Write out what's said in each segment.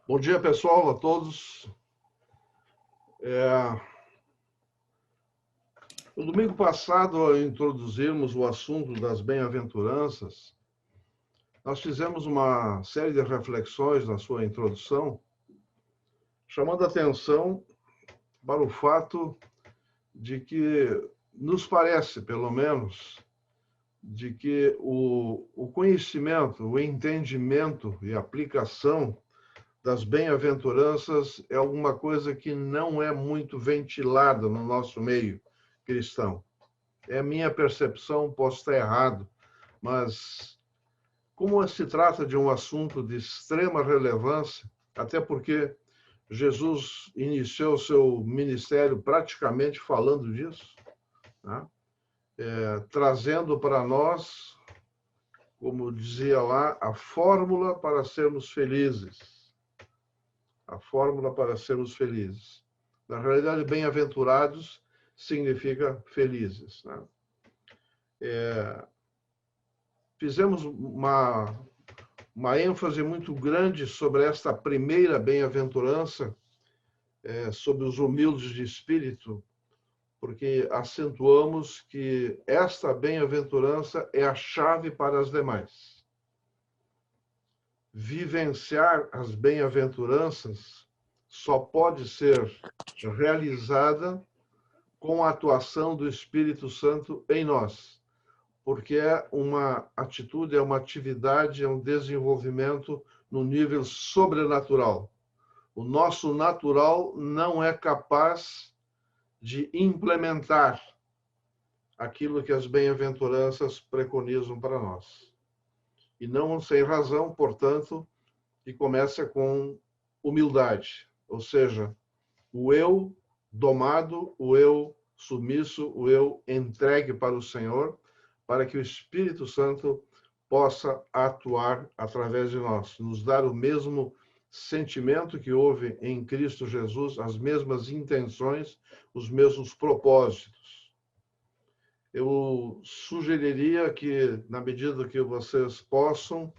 Bom dia, pessoal, a todos. No domingo passado, ao introduzirmos o assunto das bem-aventuranças, nós fizemos uma série de reflexões na sua introdução, chamando a atenção para o fato de que nos parece, pelo menos, de que o conhecimento, o entendimento e aplicação das bem-aventuranças é alguma coisa que não é muito ventilada no nosso meio cristão. É a minha percepção, posso estar errado, mas como se trata de um assunto de extrema relevância, até porque Jesus iniciou seu ministério praticamente falando disso, né? Trazendo para nós, como dizia lá, a fórmula para sermos felizes. A fórmula para sermos felizes. Na realidade, bem-aventurados significa felizes, né? Fizemos uma ênfase muito grande sobre esta primeira bem-aventurança, sobre os humildes de espírito, porque acentuamos que esta bem-aventurança é a chave para as demais. Vivenciar as bem-aventuranças só pode ser realizada com a atuação do Espírito Santo em nós, porque é uma atitude, é uma atividade, é um desenvolvimento no nível sobrenatural. O nosso natural não é capaz de implementar aquilo que as bem-aventuranças preconizam para nós. E não sem razão, portanto, que começa com humildade, ou seja, o eu domado, o eu submisso, o eu entregue para o Senhor, para que o Espírito Santo possa atuar através de nós, nos dar o mesmo sentimento que houve em Cristo Jesus, as mesmas intenções, os mesmos propósitos. Eu sugeriria que, na medida que vocês possam,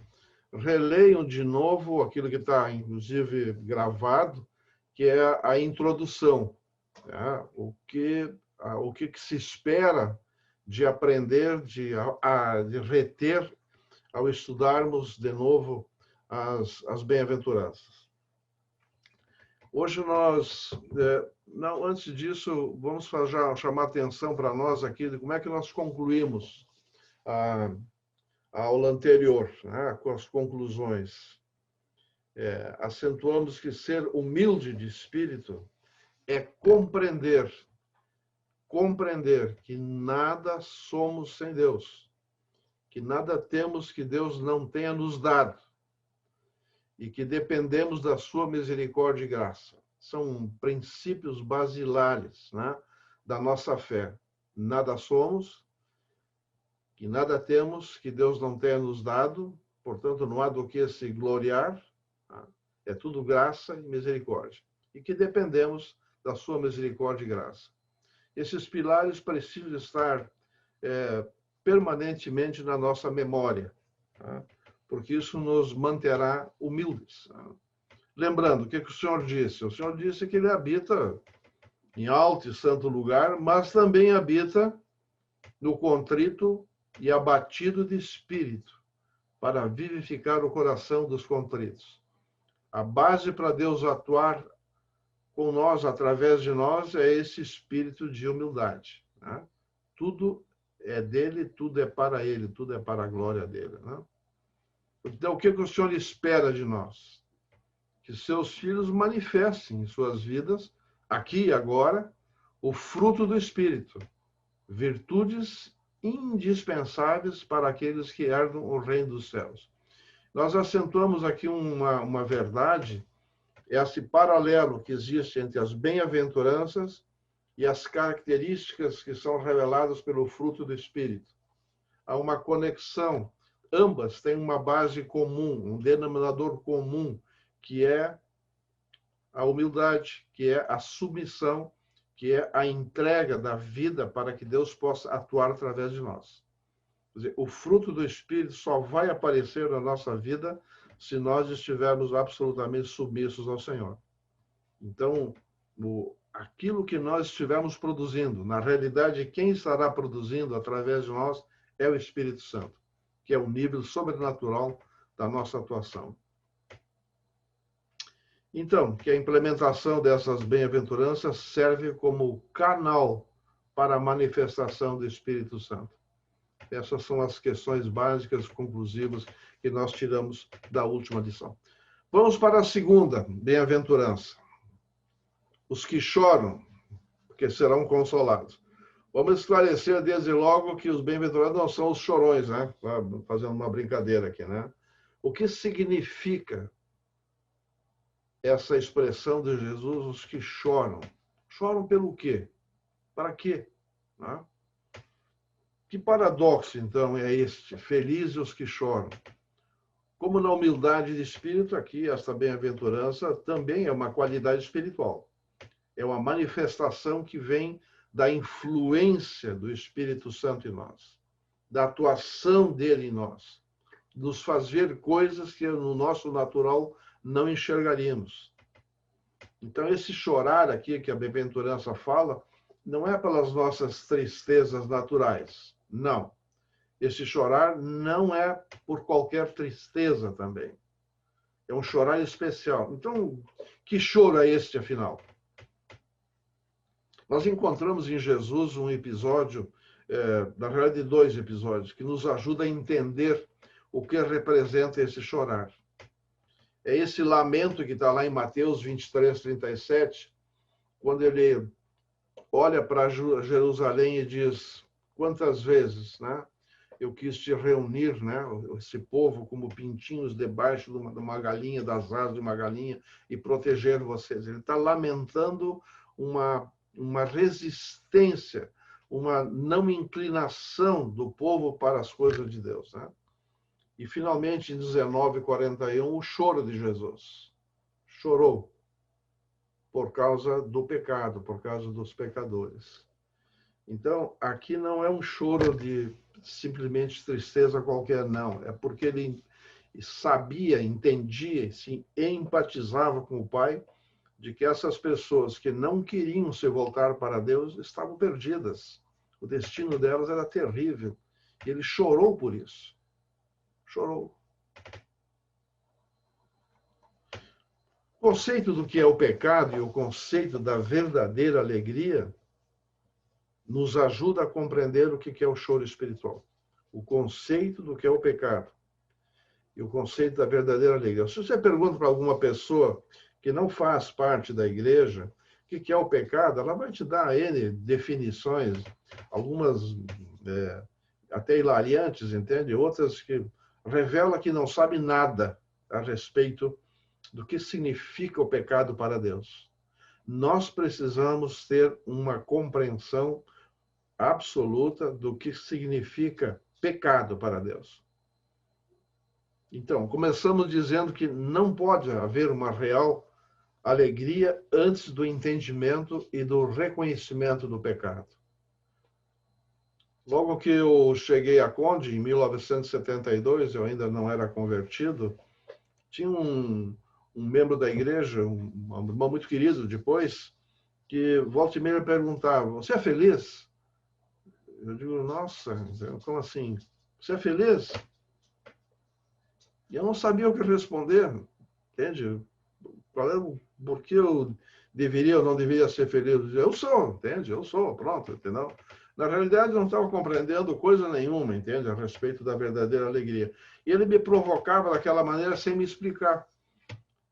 releiam de novo aquilo que está, inclusive, gravado, que é a introdução. Né? O que se espera de aprender, de reter, ao estudarmos de novo as bem-aventuranças. Hoje nós, não, antes disso, vamos chamar atenção para nós aqui de como é que nós concluímos a aula anterior, né, com as conclusões. Acentuamos que ser humilde de espírito é compreender que nada somos sem Deus, que nada temos que Deus não tenha nos dado e que dependemos da sua misericórdia e graça. São princípios basilares, né, da nossa fé. Nada somos, que nada temos que Deus não tenha nos dado, portanto, não há do que se gloriar, tá? É tudo graça e misericórdia. E que dependemos da sua misericórdia e graça. Esses pilares precisam estar permanentemente na nossa memória, tá? Porque isso nos manterá humildes. Lembrando, o que o Senhor disse? O Senhor disse que Ele habita em alto e santo lugar, mas também habita no contrito e abatido de espírito, para vivificar o coração dos contritos. A base para Deus atuar com nós, através de nós, é esse espírito de humildade, né? Tudo é dele, tudo é para ele, tudo é para a glória dele, né? Então, o que o Senhor espera de nós? Que seus filhos manifestem em suas vidas, aqui e agora, o fruto do Espírito, virtudes indispensáveis para aqueles que herdam o reino dos céus. Nós acentuamos aqui uma verdade, esse paralelo que existe entre as bem-aventuranças e as características que são reveladas pelo fruto do Espírito. Há uma conexão. Ambas têm uma base comum, um denominador comum, que é a humildade, que é a submissão, que é a entrega da vida para que Deus possa atuar através de nós. Quer dizer, o fruto do Espírito só vai aparecer na nossa vida se nós estivermos absolutamente submissos ao Senhor. Então, aquilo que nós estivermos produzindo, na realidade, quem estará produzindo através de nós é o Espírito Santo, que é o nível sobrenatural da nossa atuação. Então, que a implementação dessas bem-aventuranças serve como canal para a manifestação do Espírito Santo. Essas são as questões básicas, conclusivas, que nós tiramos da última lição. Vamos para a segunda bem-aventurança. Os que choram, porque serão consolados. Vamos esclarecer desde logo que os bem-aventurados não são os chorões, né? Fazendo uma brincadeira aqui, né? O que significa essa expressão de Jesus, os que choram? Choram pelo quê? Para quê? Né? Que paradoxo, então, é este? Felizes os que choram. Como na humildade de espírito, aqui, esta bem-aventurança também é uma qualidade espiritual. É uma manifestação que vem da influência do Espírito Santo em nós, da atuação dele em nós, nos faz ver coisas que no nosso natural não enxergaríamos. Então, esse chorar aqui que a bem-aventurança fala, não é pelas nossas tristezas naturais, não. Esse chorar não é por qualquer tristeza também. É um chorar especial. Então, que choro é este, afinal? Nós encontramos em Jesus um episódio, na realidade, 2 episódios, que nos ajuda a entender o que representa esse chorar. É esse lamento que está lá em Mateus 23, 37, quando ele olha para Jerusalém e diz: quantas vezes, né, eu quis te reunir, né, esse povo como pintinhos debaixo de uma galinha, das asas de uma galinha, e proteger vocês. Ele está lamentando uma resistência, uma não inclinação do povo para as coisas de Deus, né? E, finalmente, em 19:41, o choro de Jesus. Chorou por causa do pecado, por causa dos pecadores. Então, aqui não é um choro de simplesmente tristeza qualquer, não. É porque ele sabia, entendia, se empatizava com o Pai, de que essas pessoas que não queriam se voltar para Deus estavam perdidas. O destino delas era terrível. E ele chorou por isso. Chorou. O conceito do que é o pecado e o conceito da verdadeira alegria nos ajuda a compreender o que é o choro espiritual. O conceito do que é o pecado e o conceito da verdadeira alegria. Se você pergunta para alguma pessoa que não faz parte da igreja o que é o pecado, ela vai te dar N definições, algumas até hilariantes, entende? Outras que revela que não sabe nada a respeito do que significa o pecado para Deus. Nós precisamos ter uma compreensão absoluta do que significa pecado para Deus. Então, começamos dizendo que não pode haver uma real alegria antes do entendimento e do reconhecimento do pecado. Logo que eu cheguei a Conde, em 1972, eu ainda não era convertido, tinha um membro da igreja, um irmão muito querido depois, que volta e meia me perguntava: você é feliz? Eu digo: nossa, como assim? Você é feliz? E eu não sabia o que responder, entende? Por que eu deveria ou não deveria ser feliz? Eu sou, entende? Eu sou, pronto, entendeu? Na realidade, eu não estava compreendendo coisa nenhuma, entende? A respeito da verdadeira alegria. E ele me provocava daquela maneira sem me explicar.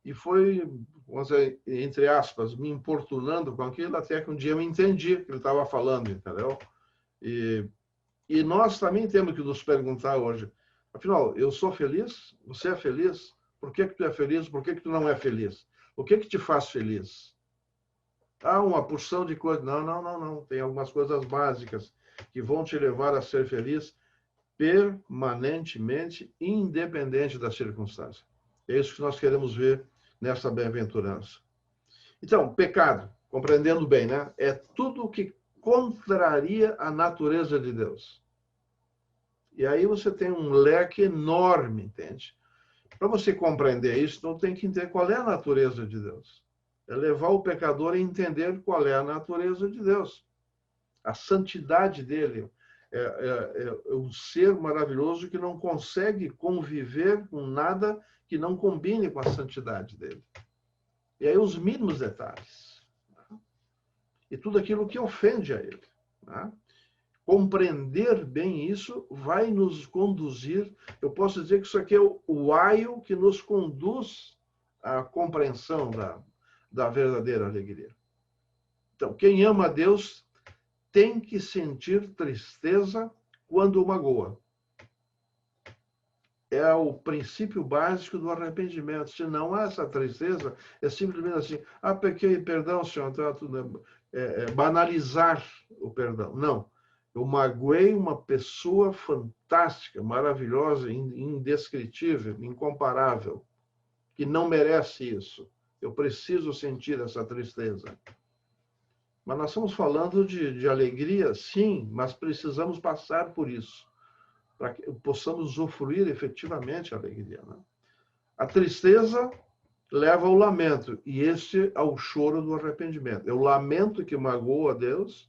E foi, vamos dizer, entre aspas, me importunando com aquilo, até que um dia eu entendi o que ele estava falando, entendeu? E nós também temos que nos perguntar hoje: afinal, eu sou feliz? Você é feliz? Por que tu é feliz? Por que tu não é feliz? O que te faz feliz? Ah, uma porção de coisas. Não. Tem algumas coisas básicas que vão te levar a ser feliz permanentemente, independente da circunstância. É isso que nós queremos ver nessa bem-aventurança. Então, pecado, compreendendo bem, né? É tudo o que contraria a natureza de Deus. E aí você tem um leque enorme, entende? Para você compreender isso, então tem que entender qual é a natureza de Deus. É levar o pecador a entender qual é a natureza de Deus. A santidade dele é um ser maravilhoso que não consegue conviver com nada que não combine com a santidade dele. E aí os mínimos detalhes. E tudo aquilo que ofende a ele. Compreender bem isso vai nos conduzir, eu posso dizer que isso aqui é o aio que nos conduz à compreensão da verdadeira alegria. Então, quem ama a Deus tem que sentir tristeza quando o magoa. É o princípio básico do arrependimento. Se não há essa tristeza, é simplesmente assim, pequei, perdão, senhor, tá, tudo, banalizar o perdão. Não. Eu magoei uma pessoa fantástica, maravilhosa, indescritível, incomparável, que não merece isso. Eu preciso sentir essa tristeza. Mas nós estamos falando de alegria, sim, mas precisamos passar por isso, para que possamos usufruir efetivamente a alegria. Né? A tristeza leva ao lamento, e este ao choro do arrependimento. Eu lamento que magoou a Deus,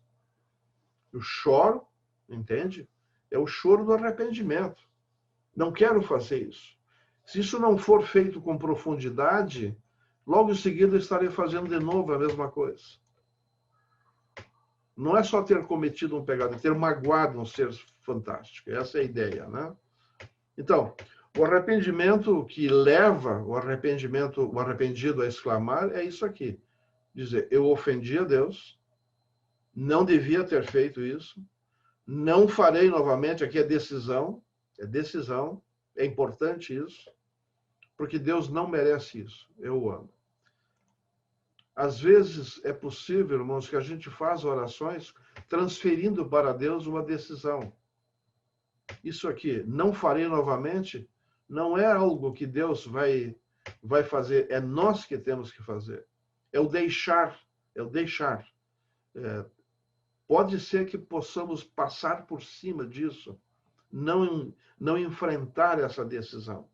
eu choro, entende? É o choro do arrependimento. Não quero fazer isso. Se isso não for feito com profundidade, logo em seguida eu estarei fazendo de novo a mesma coisa. Não é só ter cometido um pecado, é ter magoado um ser fantástico. Essa é a ideia, né? Então, o arrependimento que leva o arrependido a exclamar é isso aqui. Dizer, eu ofendi a Deus, não devia ter feito isso, não farei novamente, aqui é decisão, é importante isso, porque Deus não merece isso, eu o amo. Às vezes é possível, irmãos, que a gente faça orações transferindo para Deus uma decisão. Isso aqui, não farei novamente, não é algo que Deus vai fazer, é nós que temos que fazer. É o deixar. Pode ser que possamos passar por cima disso, não enfrentar essa decisão.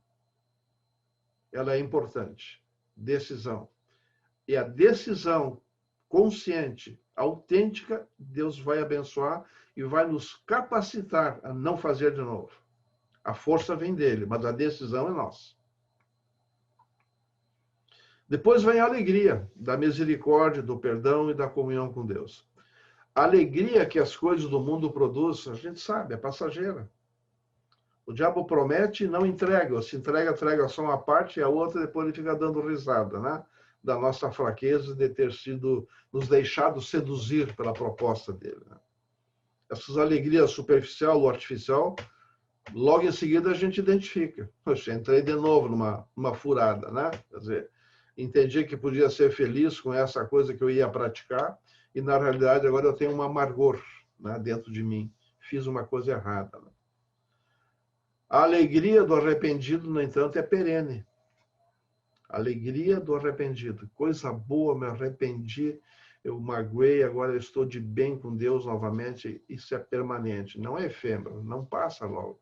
Ela é importante. Decisão. E a decisão consciente, autêntica, Deus vai abençoar e vai nos capacitar a não fazer de novo. A força vem dele, mas a decisão é nossa. Depois vem a alegria da misericórdia, do perdão e da comunhão com Deus. A alegria que as coisas do mundo produzem, a gente sabe, é passageira. O diabo promete e não entrega. Ou se entrega só uma parte e a outra depois ele fica dando risada, né? Da nossa fraqueza de ter sido nos deixado seduzir pela proposta dele. Né? Essas alegrias superficial ou artificial, logo em seguida a gente identifica. Poxa, entrei de novo numa furada, né? Quer dizer, entendi que podia ser feliz com essa coisa que eu ia praticar e na realidade agora eu tenho um amargor, né, dentro de mim. Fiz uma coisa errada. Né? A alegria do arrependido, no entanto, é perene. Alegria do arrependido. Coisa boa, me arrependi, eu magoei, agora eu estou de bem com Deus novamente. Isso é permanente, não é efêmero, não passa logo.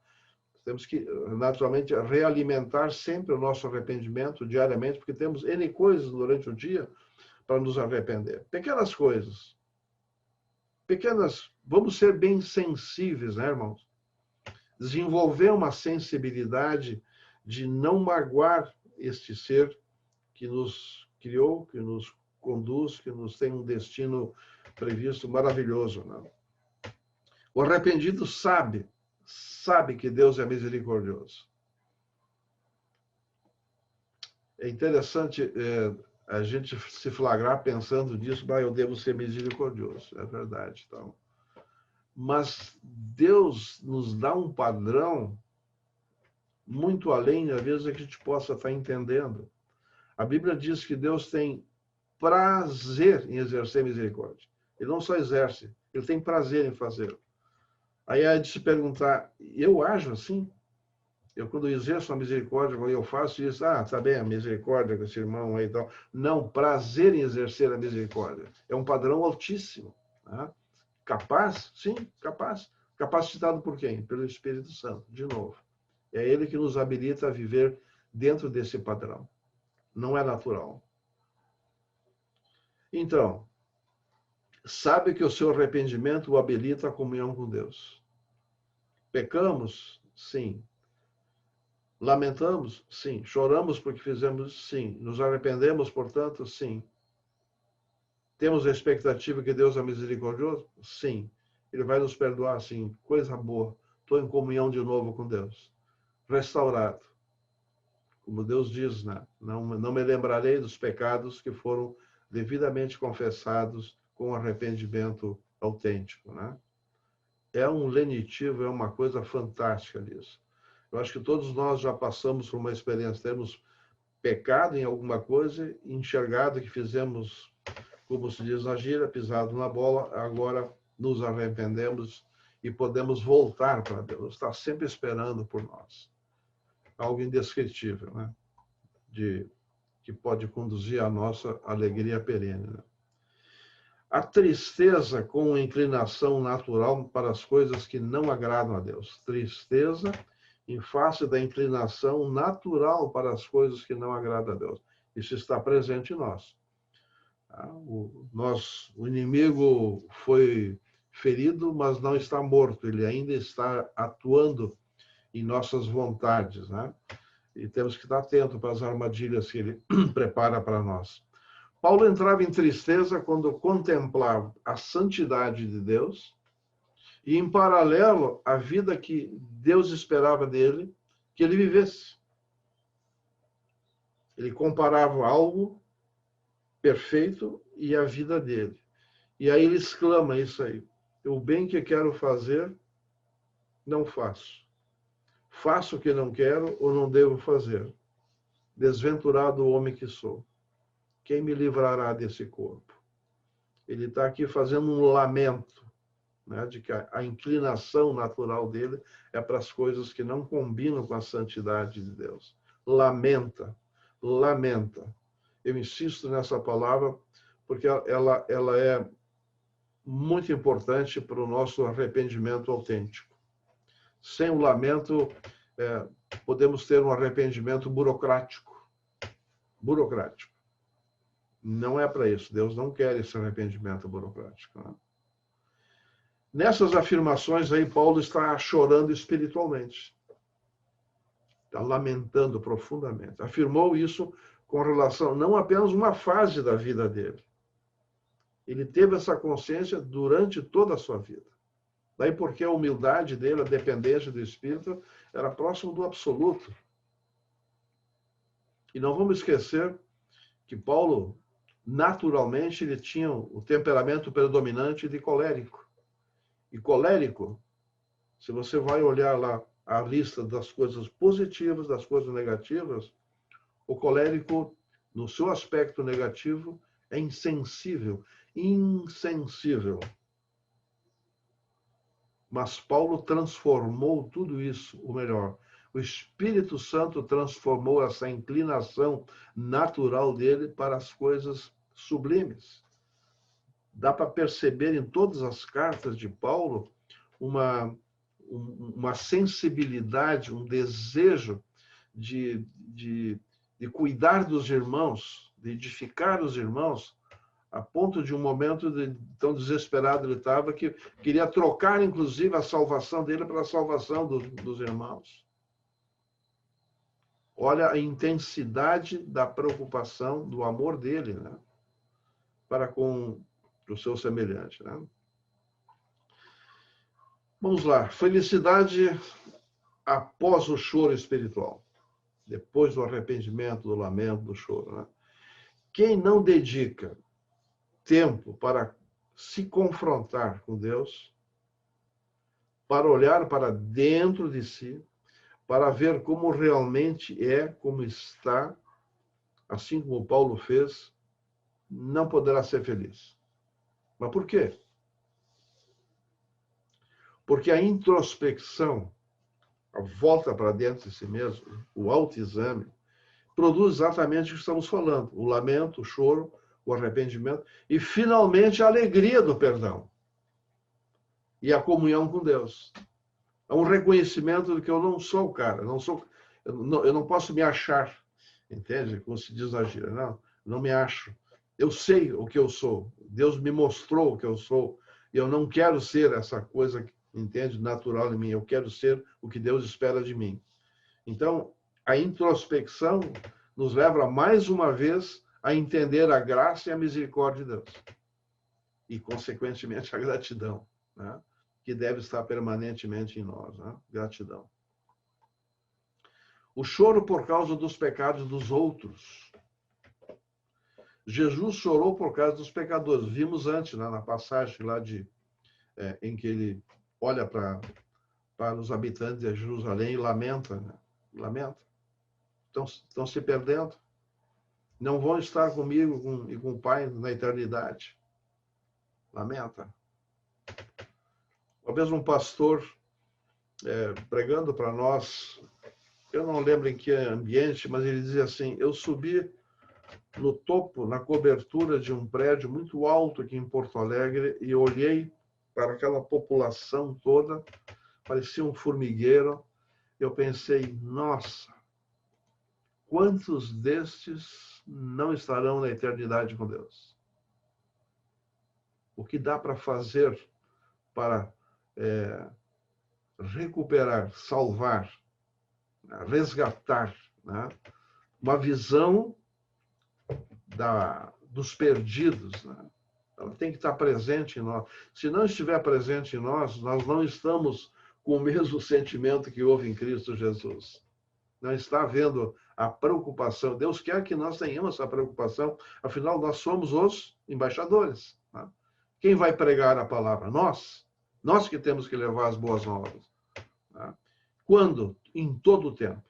Temos que, naturalmente, realimentar sempre o nosso arrependimento diariamente, porque temos N coisas durante o dia para nos arrepender. Pequenas coisas. Vamos ser bem sensíveis, né, irmãos? Desenvolver uma sensibilidade de não magoar este ser que nos criou, que nos conduz, que nos tem um destino previsto maravilhoso. Né? O arrependido sabe que Deus é misericordioso. É interessante a gente se flagrar pensando nisso, eu devo ser misericordioso, é verdade. Então. Mas Deus nos dá um padrão muito além, às vezes, que a gente possa estar entendendo. A Bíblia diz que Deus tem prazer em exercer misericórdia. Ele não só exerce, ele tem prazer em fazê-lo. Aí é de se perguntar, eu ajo assim? Eu, quando exerço a misericórdia, quando eu faço isso, tá bem, a misericórdia com esse irmão aí e tal. Não, prazer em exercer a misericórdia. É um padrão altíssimo. Né? Capaz? Sim, capaz. Capacitado por quem? Pelo Espírito Santo, de novo. É ele que nos habilita a viver dentro desse padrão. Não é natural. Então, sabe que o seu arrependimento o habilita a comunhão com Deus. Pecamos? Sim. Lamentamos? Sim. Choramos porque fizemos? Sim. Nos arrependemos, portanto? Sim. Temos a expectativa que Deus é misericordioso? Sim. Ele vai nos perdoar? Sim. Coisa boa. Estou em comunhão de novo com Deus. Restaurado. Como Deus diz, né? Não me lembrarei dos pecados que foram devidamente confessados com arrependimento autêntico, né? É um lenitivo, é uma coisa fantástica nisso. Eu acho que todos nós já passamos por uma experiência, temos pecado em alguma coisa, enxergado que fizemos, como se diz na gíria, pisado na bola, agora nos arrependemos e podemos voltar para Deus. Está sempre esperando por nós. Algo indescritível, né? Que pode conduzir a nossa alegria perene, né? A tristeza com inclinação natural para as coisas que não agradam a Deus. Tristeza em face da inclinação natural para as coisas que não agradam a Deus. Isso está presente em nós. O inimigo foi ferido, mas não está morto. Ele ainda está atuando em nossas vontades, né? E temos que estar atento para as armadilhas que ele prepara para nós. Paulo entrava em tristeza quando contemplava a santidade de Deus e, em paralelo, a vida que Deus esperava dele, que ele vivesse. Ele comparava algo perfeito e a vida dele. E aí ele exclama isso aí: o bem que quero fazer, não faço. Faço o que não quero ou não devo fazer. Desventurado o homem que sou. Quem me livrará desse corpo? Ele está aqui fazendo um lamento, né, de que a inclinação natural dele é para as coisas que não combinam com a santidade de Deus. Lamenta, lamenta. Eu insisto nessa palavra porque ela é muito importante para o nosso arrependimento autêntico. Sem o lamento, podemos ter um arrependimento burocrático. Burocrático. Não é para isso. Deus não quer esse arrependimento burocrático, né? Nessas afirmações aí, Paulo está chorando espiritualmente. Está lamentando profundamente. Afirmou isso com relação, não apenas uma fase da vida dele. Ele teve essa consciência durante toda a sua vida. Daí porque a humildade dele, a dependência do Espírito, era próximo do absoluto. E não vamos esquecer que Paulo, naturalmente, ele tinha o temperamento predominante de colérico. E colérico, se você vai olhar lá a lista das coisas positivas, das coisas negativas, o colérico, no seu aspecto negativo, é insensível. Insensível. Mas Paulo transformou tudo isso, ou melhor, o Espírito Santo transformou essa inclinação natural dele para as coisas sublimes. Dá para perceber em todas as cartas de Paulo uma sensibilidade, um desejo de cuidar dos irmãos, de edificar os irmãos, a ponto de um momento tão desesperado ele estava que queria trocar, inclusive, a salvação dele pela salvação dos irmãos. Olha a intensidade da preocupação, do amor dele, né, para com o seu semelhante, né? Vamos lá. Felicidade após o choro espiritual. Depois do arrependimento, do lamento, do choro, né? Quem não dedica tempo para se confrontar com Deus, para olhar para dentro de si, para ver como realmente é, como está, assim como Paulo fez, não poderá ser feliz. Mas por quê? Porque a introspecção, a volta para dentro de si mesmo, o autoexame, produz exatamente o que estamos falando: o lamento, o choro, o arrependimento e, finalmente, a alegria do perdão. e a comunhão com Deus. É um reconhecimento de que eu não sou o cara, eu não posso me achar, entende? Como se diz na gíria, não me acho. Eu sei o que eu sou, Deus me mostrou o que eu sou, e eu não quero ser essa coisa, entende, natural em mim, eu quero ser o que Deus espera de mim. Então, a introspecção nos leva mais uma vez a entender a graça e a misericórdia de Deus. E, consequentemente, a gratidão, né? Que deve estar permanentemente em nós. Né? Gratidão. O choro por causa dos pecados dos outros. Jesus chorou por causa dos pecadores. Vimos antes, né, na passagem lá em que ele olha para os habitantes de Jerusalém e lamenta. Né? Lamenta. Estão se perdendo. Não vão estar comigo e com o Pai na eternidade. Lamenta. Uma vez um pastor pregando para nós, eu não lembro em que ambiente, mas ele dizia assim, eu subi no topo, na cobertura de um prédio muito alto aqui em Porto Alegre e olhei para aquela população toda, parecia um formigueiro. Eu pensei, nossa, quantos destes não estarão na eternidade com Deus? O que dá para fazer para recuperar, salvar, resgatar, né? Uma visão dos perdidos, né? Ela tem que estar presente em nós. Se não estiver presente em nós, nós não estamos com o mesmo sentimento que houve em Cristo Jesus. Não está havendo a preocupação. Deus quer que nós tenhamos essa preocupação, afinal, nós somos os embaixadores. Né? Quem vai pregar a palavra? Nós. Nós que temos que levar as boas novas. Né? Quando? Em todo o tempo.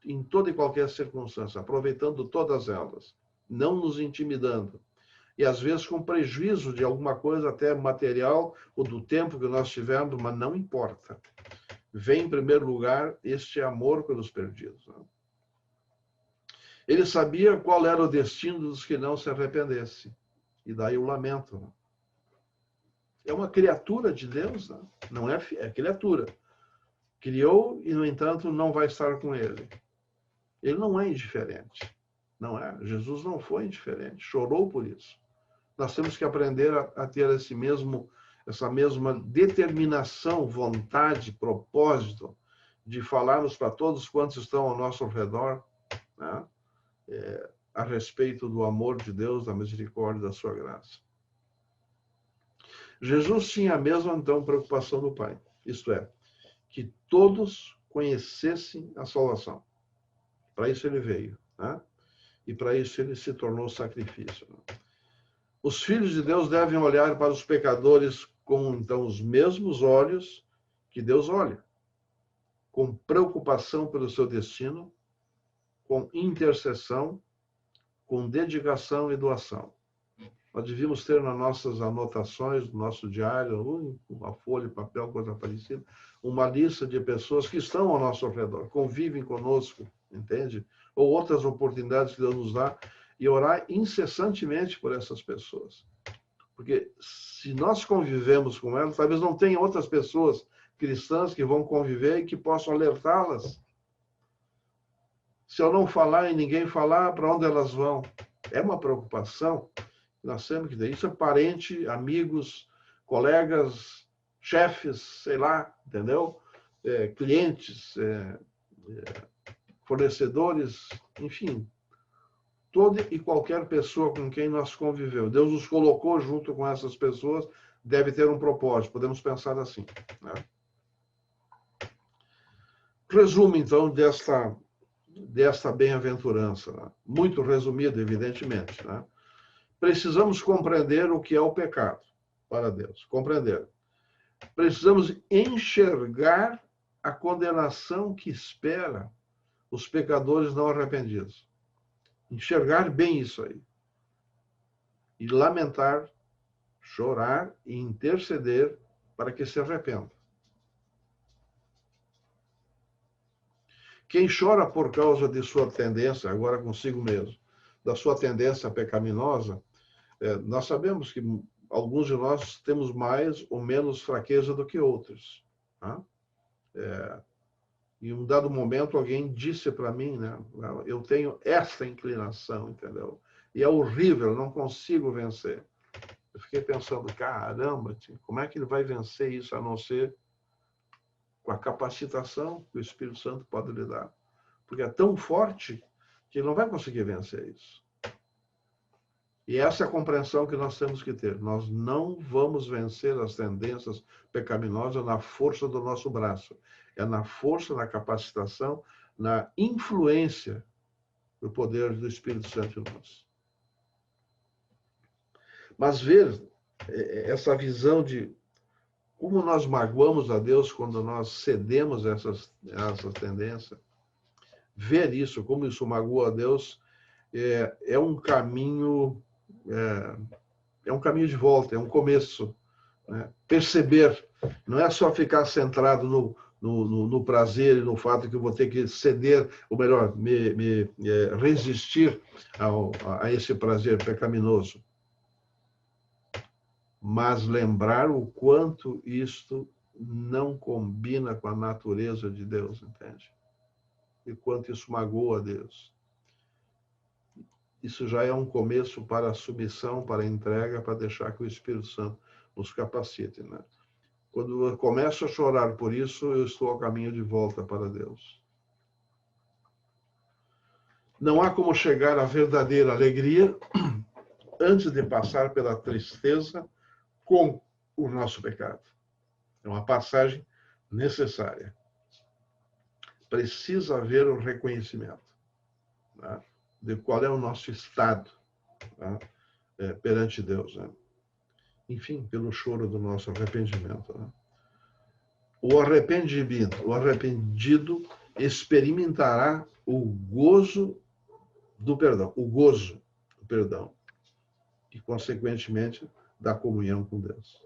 Em toda e qualquer circunstância, aproveitando todas elas, não nos intimidando. E às vezes com prejuízo de alguma coisa, até material, ou do tempo que nós tivemos, mas não importa. Vem em primeiro lugar este amor pelos perdidos. Né? Ele sabia qual era o destino dos que não se arrependessem. E daí o lamento. Né? É uma criatura de Deus, né? Não é criatura. Criou e, no entanto, não vai estar com ele. Ele não é indiferente. Não é. Jesus não foi indiferente. Chorou por isso. Nós temos que aprender a ter essa mesma determinação, vontade, propósito de falarmos para todos quantos estão ao nosso redor, né? A respeito do amor de Deus, da misericórdia, da sua graça. Jesus tinha a mesma, então, preocupação do Pai. Isto é, que todos conhecessem a salvação. Para isso ele veio, né? E para isso ele se tornou sacrifício. Né? Os filhos de Deus devem olhar para os pecadores com, então, os mesmos olhos que Deus olha. Com preocupação pelo seu destino, com intercessão, com dedicação e doação. Nós devíamos ter nas nossas anotações, no nosso diário, uma folha, papel, coisa parecida, uma lista de pessoas que estão ao nosso redor, convivem conosco, entende? Ou outras oportunidades que Deus nos dá, e orar incessantemente por essas pessoas. Porque se nós convivemos com elas, talvez não tenha outras pessoas cristãs que vão conviver e que possam alertá-las. Se eu não falar e ninguém falar, para onde elas vão? É uma preocupação. Nós temos que ter. Isso é parente, amigos, colegas, chefes, sei lá, entendeu? Clientes, fornecedores, enfim. Toda e qualquer pessoa com quem nós convivemos. Deus nos colocou junto com essas pessoas, deve ter um propósito. Podemos pensar assim. Né? Resumo, então, desta bem-aventurança. Né? Muito resumido, evidentemente. Né? Precisamos compreender o que é o pecado para Deus. Compreender. Precisamos enxergar a condenação que espera os pecadores não arrependidos. Enxergar bem isso aí. E lamentar, chorar e interceder para que se arrependa. Quem chora por causa de sua tendência, agora consigo mesmo, da sua tendência pecaminosa, nós sabemos que alguns de nós temos mais ou menos fraqueza do que outros. Tá? Em um dado momento, alguém disse para mim, né? Eu tenho essa inclinação, entendeu? E é horrível, eu não consigo vencer. Eu fiquei pensando, caramba, como é que ele vai vencer isso, a não ser com a capacitação que o Espírito Santo pode lhe dar? Porque é tão forte que ele não vai conseguir vencer isso. E essa é a compreensão que nós temos que ter. Nós não vamos vencer as tendências pecaminosas na força do nosso braço. É na força, na capacitação, na influência do poder do Espírito Santo em nós. Mas ver essa visão de como nós magoamos a Deus quando nós cedemos a essas tendências, ver isso, como isso magoa a Deus, é um caminho... É um caminho de volta, é um começo. Né? Perceber, não é só ficar centrado no prazer e no fato que eu vou ter que ceder, ou melhor, resistir a esse prazer pecaminoso. Mas lembrar o quanto isto não combina com a natureza de Deus, entende? E quanto isso magoa a Deus. Isso já é um começo para a submissão, para a entrega, para deixar que o Espírito Santo nos capacite. Né? Quando eu começo a chorar por isso, eu estou ao caminho de volta para Deus. Não há como chegar à verdadeira alegria antes de passar pela tristeza com o nosso pecado. É uma passagem necessária. Precisa haver o reconhecimento, né? De qual é o nosso estado, tá? Perante Deus. Né? Enfim, pelo choro do nosso arrependimento. Né? O arrependido experimentará o gozo do perdão, e, consequentemente, da comunhão com Deus.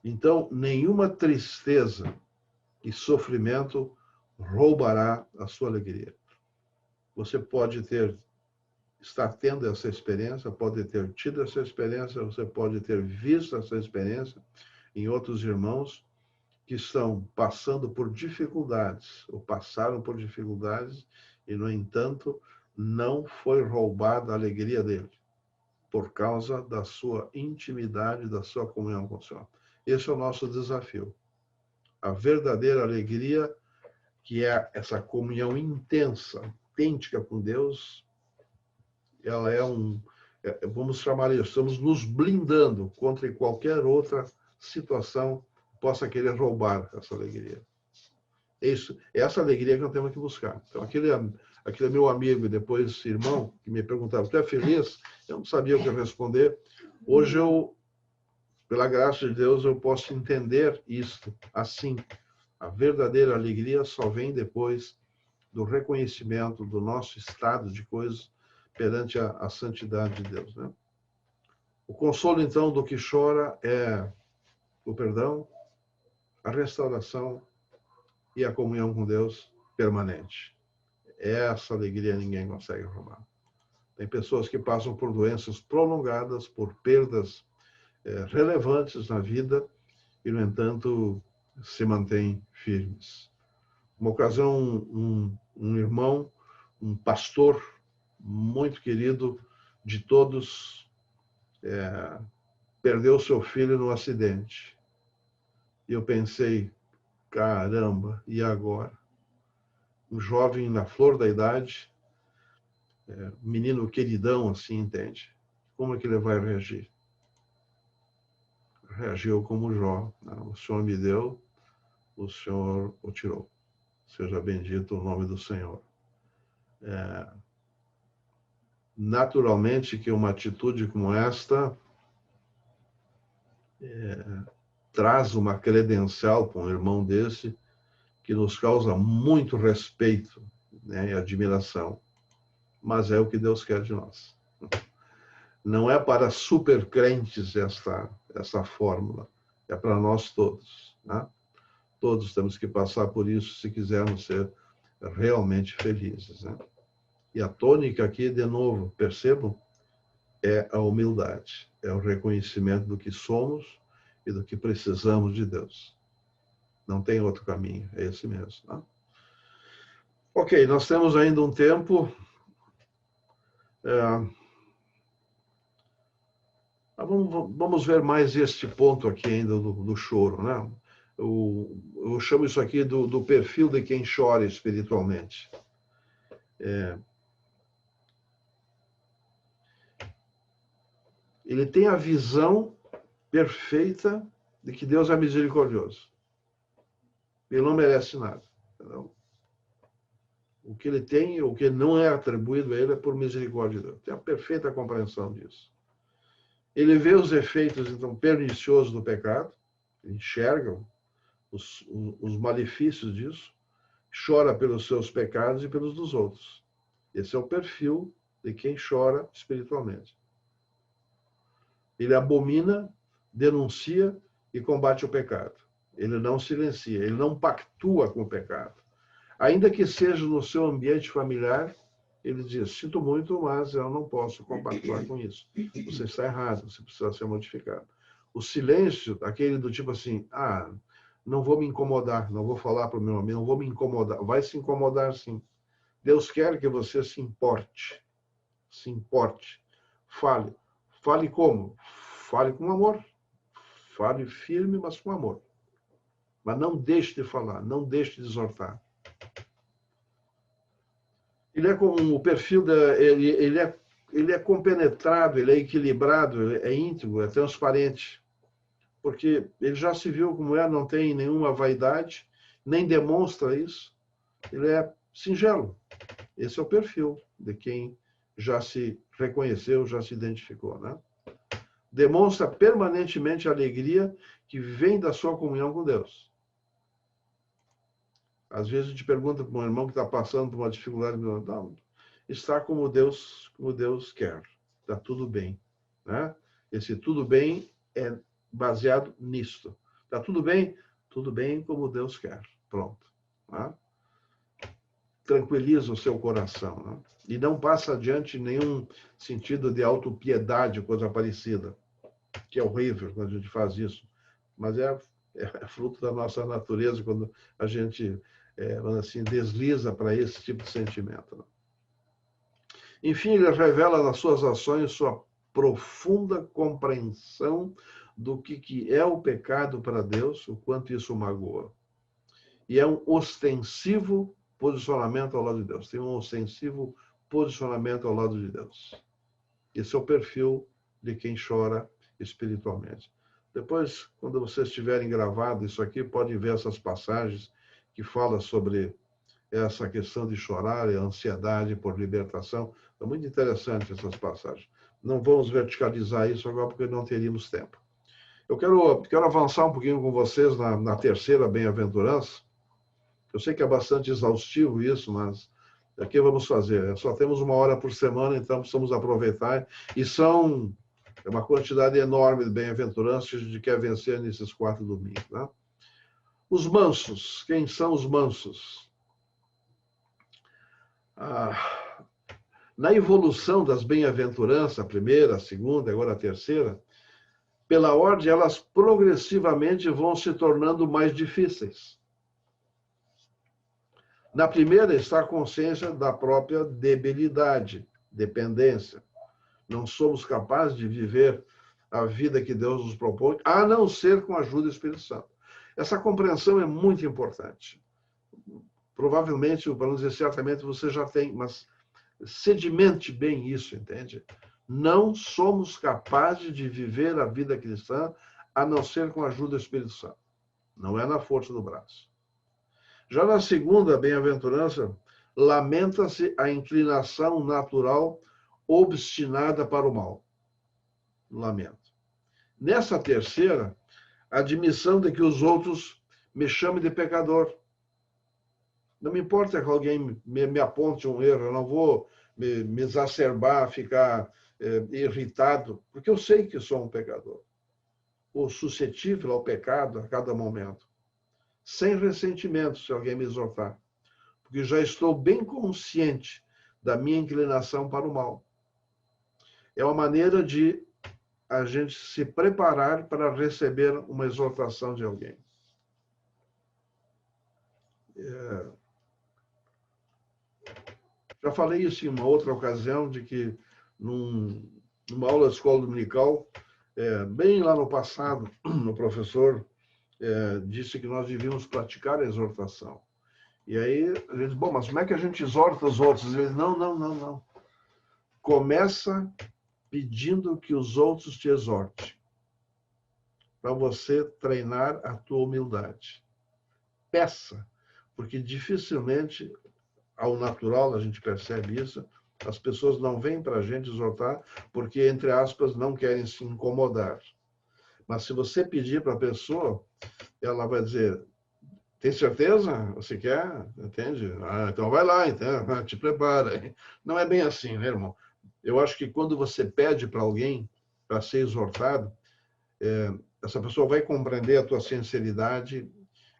Então, nenhuma tristeza e sofrimento roubará a sua alegria. Você pode estar tendo essa experiência, pode ter tido essa experiência, você pode ter visto essa experiência em outros irmãos que estão passando por dificuldades, ou passaram por dificuldades, e, no entanto, não foi roubada a alegria dele, por causa da sua intimidade, da sua comunhão com o Senhor. Esse é o nosso desafio. A verdadeira alegria, que é essa comunhão intensa, autêntica com Deus, ela vamos chamar isso, estamos nos blindando contra qualquer outra situação que possa querer roubar essa alegria. É essa alegria que nós temos que buscar. Então, aquele meu amigo e depois irmão que me perguntava, tu é feliz? Eu não sabia o que responder. Hoje pela graça de Deus, eu posso entender isto assim. A verdadeira alegria só vem depois do reconhecimento do nosso estado de coisas perante a santidade de Deus. Né? O consolo, então, do que chora é o perdão, a restauração e a comunhão com Deus permanente. Essa alegria ninguém consegue roubar. Tem pessoas que passam por doenças prolongadas, por perdas relevantes na vida e, no entanto, se mantêm firmes. Uma ocasião, um irmão, um pastor muito querido de todos, perdeu seu filho no acidente. E eu pensei, caramba, e agora? Um jovem na flor da idade, menino queridão, assim, entende? Como é que ele vai reagir? Reagiu como Jó. Né? O Senhor me deu, o Senhor o tirou. Seja bendito o nome do Senhor. Naturalmente que uma atitude como esta traz uma credencial para um irmão desse que nos causa muito respeito, né, e admiração. Mas é o que Deus quer de nós. Não é para super crentes essa fórmula. É para nós todos. Né? Todos temos que passar por isso se quisermos ser realmente felizes. Né? E a tônica aqui, de novo, percebam? é a humildade, é o reconhecimento do que somos e do que precisamos de Deus. Não tem outro caminho, é esse mesmo. Tá? Ok, nós temos ainda um tempo. Vamos ver mais este ponto aqui ainda do choro, né? Eu chamo isso aqui do perfil de quem chora espiritualmente. Ele tem a visão perfeita de que Deus é misericordioso. Ele não merece nada. Entendeu? O que ele tem, o que não é atribuído a ele é por misericórdia de Deus. Tem a perfeita compreensão disso. Ele vê os efeitos, então, perniciosos do pecado, enxerga os malefícios disso, chora pelos seus pecados e pelos dos outros. Esse é o perfil de quem chora espiritualmente. Ele abomina, denuncia e combate o pecado. Ele não silencia, ele não pactua com o pecado. Ainda que seja no seu ambiente familiar, ele diz, sinto muito, mas eu não posso compactuar com isso. Você está errado, você precisa ser modificado. O silêncio, aquele do tipo assim, não vou me incomodar, não vou falar para o meu amigo, não vou me incomodar. Vai se incomodar sim. Deus quer que você se importe. Se importe. Fale. Fale como? Fale com amor. Fale firme, mas com amor. Mas não deixe de falar, não deixe de exortar. Ele é com o perfil ele é compenetrado, ele é equilibrado, ele é íntegro, é transparente, porque ele já se viu como é, não tem nenhuma vaidade, nem demonstra isso. Ele é singelo. Esse é o perfil de quem já se reconheceu, já se identificou, né? Demonstra permanentemente a alegria que vem da sua comunhão com Deus. Às vezes a gente pergunta para um irmão que está passando por uma dificuldade, não, está como Deus quer, está tudo bem. Né? Esse tudo bem é baseado nisto. Está tudo bem? Tudo bem como Deus quer. Pronto. Né? Tranquiliza o seu coração. Né? E não passa adiante nenhum sentido de autopiedade, coisa parecida, que é horrível quando a gente faz isso. Mas é fruto da nossa natureza quando a gente assim, desliza para esse tipo de sentimento. Né? Enfim, ele revela nas suas ações sua profunda compreensão do que é o pecado para Deus, o quanto isso magoa. E é um ostensivo posicionamento ao lado de Deus. Tem um ostensivo posicionamento ao lado de Deus. Esse é o perfil de quem chora espiritualmente. Depois, quando vocês tiverem gravado isso aqui, podem ver essas passagens que falam sobre essa questão de chorar e a ansiedade por libertação. É muito interessante essas passagens. Não vamos verticalizar isso agora porque não teríamos tempo. Eu quero avançar um pouquinho com vocês na terceira bem-aventurança. Eu sei que é bastante exaustivo isso, mas o que vamos fazer? Só temos 1 hora por semana, então precisamos aproveitar. E é uma quantidade enorme de bem-aventuranças que a gente quer vencer nesses 4 domingos. Né? Os mansos. Quem são os mansos? Na evolução das bem-aventuranças, a primeira, a segunda, agora a terceira, pela ordem, elas progressivamente vão se tornando mais difíceis. Na primeira está a consciência da própria debilidade, dependência. Não somos capazes de viver a vida que Deus nos propõe, a não ser com a ajuda do Espírito Santo. Essa compreensão é muito importante. Provavelmente, para não dizer certamente, você já tem, mas sedimente bem isso, entende? Não somos capazes de viver a vida cristã a não ser com a ajuda do Espírito Santo. Não é na força do braço. Já na segunda bem-aventurança, lamenta-se a inclinação natural obstinada para o mal. Lamento. Nessa terceira, a admissão de que os outros me chamem de pecador. Não me importa que alguém me aponte um erro, eu não vou me exacerbar, ficar irritado, porque eu sei que sou um pecador, ou suscetível ao pecado a cada momento. Sem ressentimento, se alguém me exortar, porque já estou bem consciente da minha inclinação para o mal. É uma maneira de a gente se preparar para receber uma exortação de alguém. Já falei isso em uma outra ocasião, de que numa aula de escola dominical, bem lá no passado, o professor disse que nós devíamos praticar a exortação. E aí a gente, bom, mas como é que a gente exorta os outros? Ele diz, não. Começa pedindo que os outros te exortem, para você treinar a tua humildade. Peça, porque dificilmente, ao natural, a gente percebe isso, as pessoas não vêm para a gente exortar porque, entre aspas, não querem se incomodar. Mas se você pedir para a pessoa, ela vai dizer, tem certeza? Você quer? Entende? Então vai lá, então, te prepara. Não é bem assim, né, irmão? Eu acho que quando você pede para alguém para ser exortado, essa pessoa vai compreender a tua sinceridade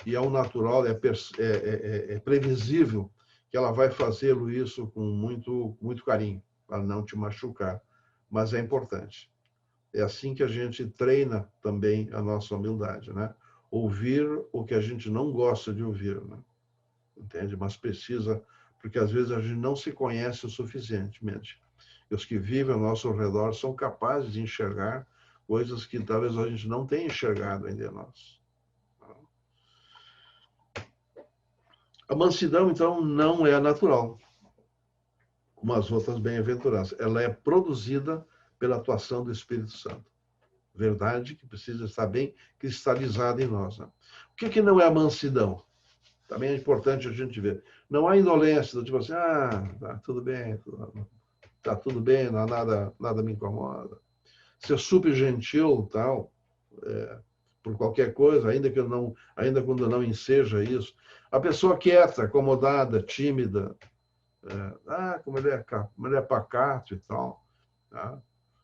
e ao natural, é previsível que ela vai fazê-lo isso com muito carinho, para não te machucar. Mas é importante. É assim que a gente treina também a nossa humildade, né? Ouvir o que a gente não gosta de ouvir, né? Entende? Mas precisa, porque às vezes a gente não se conhece o suficientemente. E os que vivem ao nosso redor são capazes de enxergar coisas que talvez a gente não tenha enxergado ainda em nós. A mansidão, então, não é natural, como as outras bem-aventuranças. Ela é produzida pela atuação do Espírito Santo. Verdade que precisa estar bem cristalizada em nós. Né? O que não é a mansidão? Também é importante a gente ver. Não há indolência, do tipo assim, tá tudo bem, não, nada me incomoda. Ser super gentil, tal, por qualquer coisa, ainda quando não enseja isso. A pessoa quieta, acomodada, tímida, como ele é pacato e tal, tá?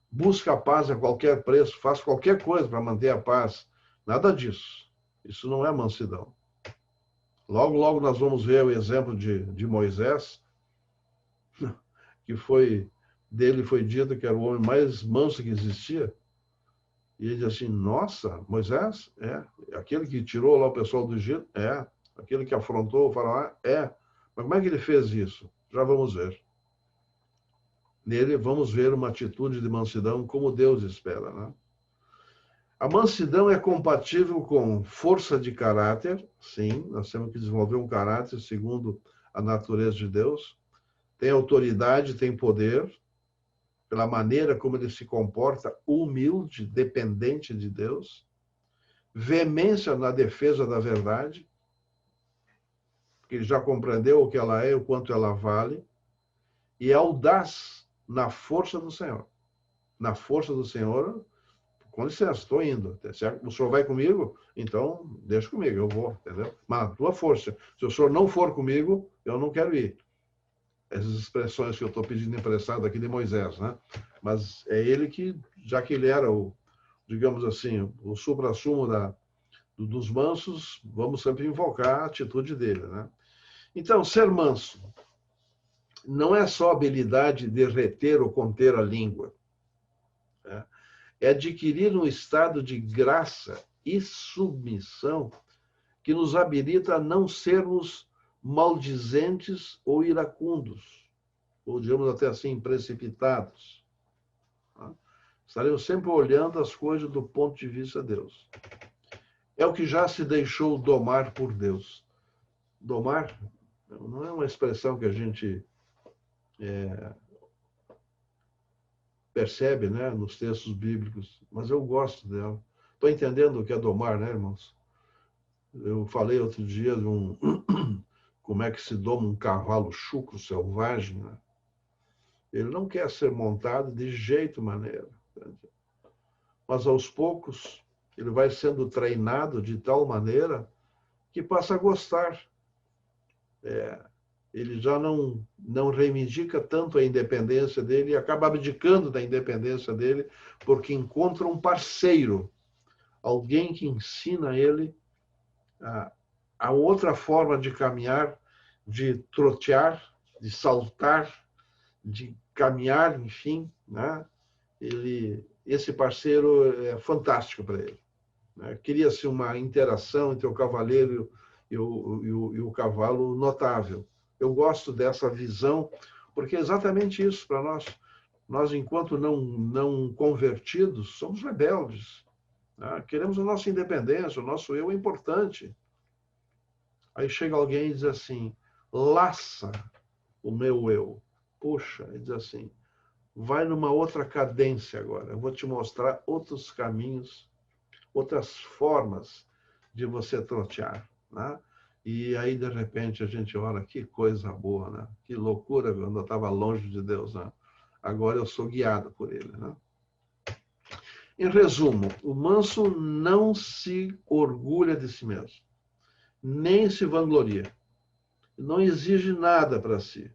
Busca a paz a qualquer preço, faz qualquer coisa para manter a paz. Nada disso. Isso não é mansidão. Logo nós vamos ver o exemplo de Moisés, que dele foi dito que era o homem mais manso que existia. E ele diz assim, nossa, Moisés? Aquele que tirou lá o pessoal do Egito? Aquele que afrontou o faraó? Mas como é que ele fez isso? Já vamos ver. Nele, vamos ver uma atitude de mansidão como Deus espera, né? A mansidão é compatível com força de caráter, sim, nós temos que desenvolver um caráter segundo a natureza de Deus. Tem autoridade, tem poder, pela maneira como ele se comporta, humilde, dependente de Deus. Veemência na defesa da verdade, porque ele já compreendeu o que ela é e o quanto ela vale. E audaz na força do Senhor. Na força do Senhor, com licença, estou indo. Certo? O senhor vai comigo? Então, deixa comigo, eu vou, entendeu? Mas na tua força. Se o senhor não for comigo, eu não quero ir. Essas expressões que eu estou pedindo emprestado aqui de Moisés, né? Mas é ele que, já que ele era digamos assim, o suprassumo dos mansos, vamos sempre invocar a atitude dele, né? Então, ser manso não é só a habilidade de reter ou conter a língua, né? É adquirir um estado de graça e submissão que nos habilita a não sermos maldizentes ou iracundos, ou digamos até assim, precipitados. Estaremos sempre olhando as coisas do ponto de vista de Deus. É o que já se deixou domar por Deus. Domar não é uma expressão que a gente percebe, né, nos textos bíblicos, mas eu gosto dela. Estou entendendo o que é domar, né, irmãos? Eu falei outro dia de como é que se doma um cavalo chucro, selvagem, né? Ele não quer ser montado de jeito maneira. Mas aos poucos ele vai sendo treinado de tal maneira que passa a gostar. Ele já não reivindica tanto a independência dele e acaba abdicando da independência dele porque encontra um parceiro, alguém que ensina ele a outra forma de caminhar, de trotear, de saltar, de caminhar, enfim, né? esse parceiro é fantástico para ele, né? Cria-se uma interação entre o cavaleiro e o cavalo notável. Eu gosto dessa visão, porque é exatamente isso para nós. Nós, enquanto não convertidos, somos rebeldes, né? Queremos a nossa independência, o nosso eu é importante. Aí chega alguém e diz assim, laça o meu eu. Puxa, ele diz assim, vai numa outra cadência agora. Eu vou te mostrar outros caminhos, outras formas de você trotear, né? E aí, de repente, a gente olha, que coisa boa, né? Que loucura, quando eu estava longe de Deus, né? Agora eu sou guiado por Ele, né? Em resumo, o manso não se orgulha de si mesmo, nem se vangloria, não exige nada para si,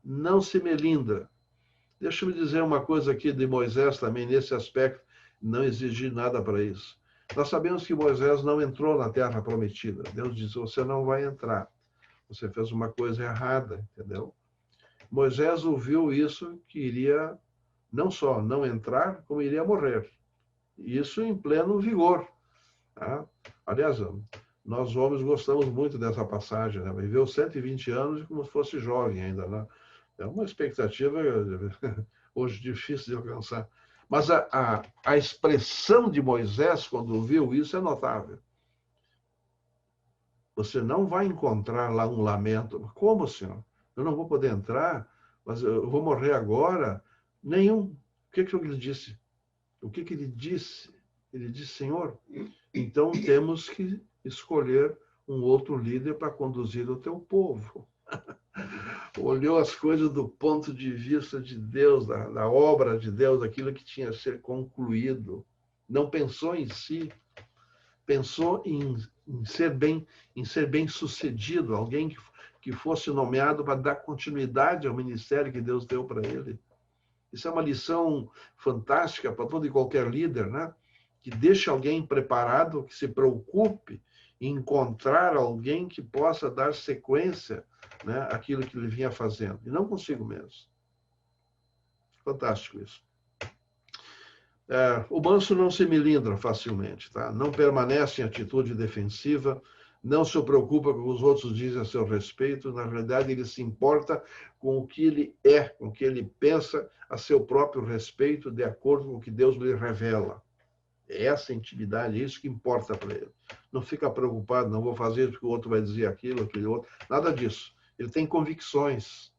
não se melindra. Deixa eu me dizer uma coisa aqui de Moisés também, nesse aspecto, não exigir nada para isso. Nós sabemos que Moisés não entrou na terra prometida. Deus disse, você não vai entrar. Você fez uma coisa errada, entendeu? Moisés ouviu isso, que iria não só não entrar, como iria morrer. Isso em pleno vigor. Tá? Aliás, nós homens gostamos muito dessa passagem, né? Viveu 120 anos como se fosse jovem ainda, né? É uma expectativa hoje difícil de alcançar. Mas a expressão de Moisés, quando viu isso, é notável. Você não vai encontrar lá um lamento. Como, senhor? Eu não vou poder entrar, mas eu vou morrer agora? Nenhum. O que ele disse? O que ele disse? Ele disse, Senhor, então temos que escolher um outro líder para conduzir o teu povo. Olhou as coisas do ponto de vista de Deus, da obra de Deus, daquilo que tinha a ser concluído. Não pensou em si, pensou em ser bem sucedido, alguém que fosse nomeado para dar continuidade ao ministério que Deus deu para ele. Isso é uma lição fantástica para todo e qualquer líder, né? Que deixe alguém preparado, que se preocupe em encontrar alguém que possa dar sequência, né, àquilo que ele vinha fazendo, e não consigo mesmo. Fantástico isso. O manso não se melindra facilmente, tá? Não permanece em atitude defensiva, não se preocupa com o que os outros dizem a seu respeito. Na verdade, ele se importa com o que ele é, com o que ele pensa a seu próprio respeito, de acordo com o que Deus lhe revela. É essa intimidade, é isso que importa para ele. Não fica preocupado, não vou fazer isso porque o outro vai dizer aquilo, aquele outro. Nada disso. Ele tem convicções.